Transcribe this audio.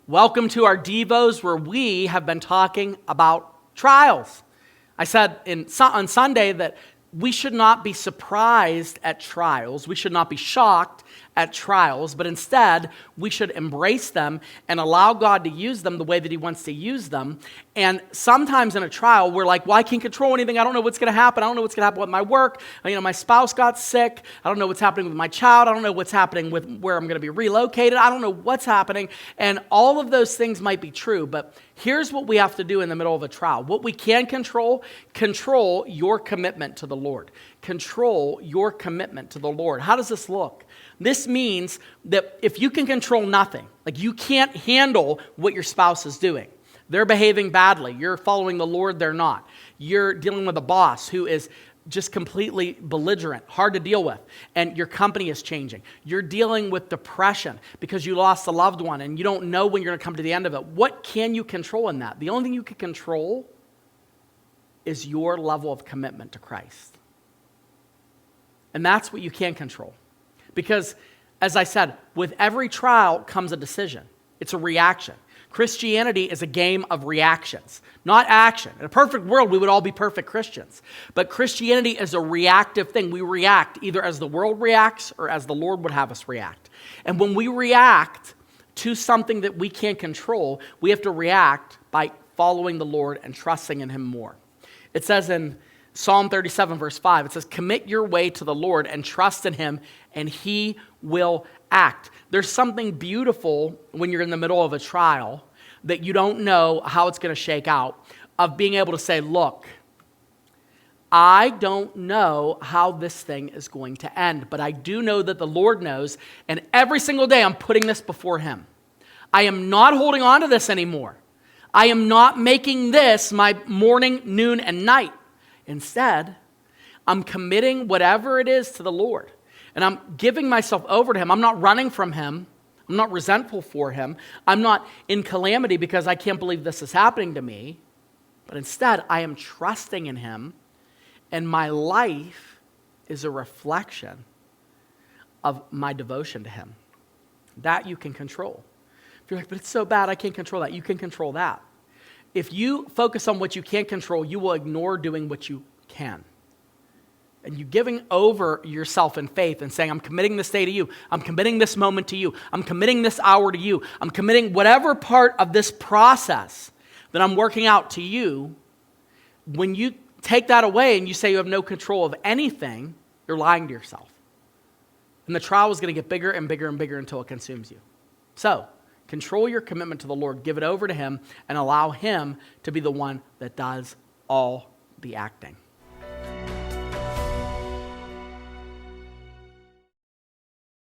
Welcome to our Devos, where we have been talking about trials. I said on Sunday that we should not be surprised at trials. We should not be shocked at trials, but instead we should embrace them and allow God to use them the way that He wants to use them. And sometimes in a trial, we're like, well, I can't control anything. I don't know what's going to happen. I don't know what's going to happen with my work. My spouse got sick. I don't know what's happening with my child. I don't know what's happening with where I'm going to be relocated. I don't know what's happening. And all of those things might be true, but here's what we have to do in the middle of a trial. What we can control your commitment to the Lord. Control your commitment to the Lord. How does this look? This means that if you can control nothing, like you can't handle what your spouse is doing. They're behaving badly. You're following the Lord, they're not. You're dealing with a boss who is just completely belligerent, hard to deal with, and your company is changing. You're dealing with depression because you lost a loved one and you don't know when you're going to come to the end of it. What can you control in that? The only thing you can control is your level of commitment to Christ. And that's what you can control. Because, as I said, with every trial comes a decision. It's a reaction. Christianity is a game of reactions, not action. In a perfect world, we would all be perfect Christians. But Christianity is a reactive thing. We react either as the world reacts or as the Lord would have us react. And when we react to something that we can't control, we have to react by following the Lord and trusting in Him more. It says in Psalm 37, verse 5, it says, commit your way to the Lord and trust in Him, and He will act. There's something beautiful when you're in the middle of a trial that you don't know how it's going to shake out, of being able to say, look, I don't know how this thing is going to end, but I do know that the Lord knows, and every single day I'm putting this before Him. I am not holding on to this anymore. I am not making this my morning, noon, and night. Instead, I'm committing whatever it is to the Lord. And I'm giving myself over to Him. I'm not running from Him. I'm not resentful for Him. I'm not in calamity because I can't believe this is happening to me. But instead, I am trusting in Him. And my life is a reflection of my devotion to Him. That you can control. If you're like, but it's so bad, I can't control that. You can control that. If you focus on what you can't control, you will ignore doing what you can. And you giving over yourself in faith and saying, I'm committing this day to You. I'm committing this moment to You. I'm committing this hour to You. I'm committing whatever part of this process that I'm working out to You. When you take that away and you say you have no control of anything, you're lying to yourself. And the trial is going to get bigger and bigger and bigger until it consumes you. So, control your commitment to the Lord, give it over to Him, and allow Him to be the one that does all the acting.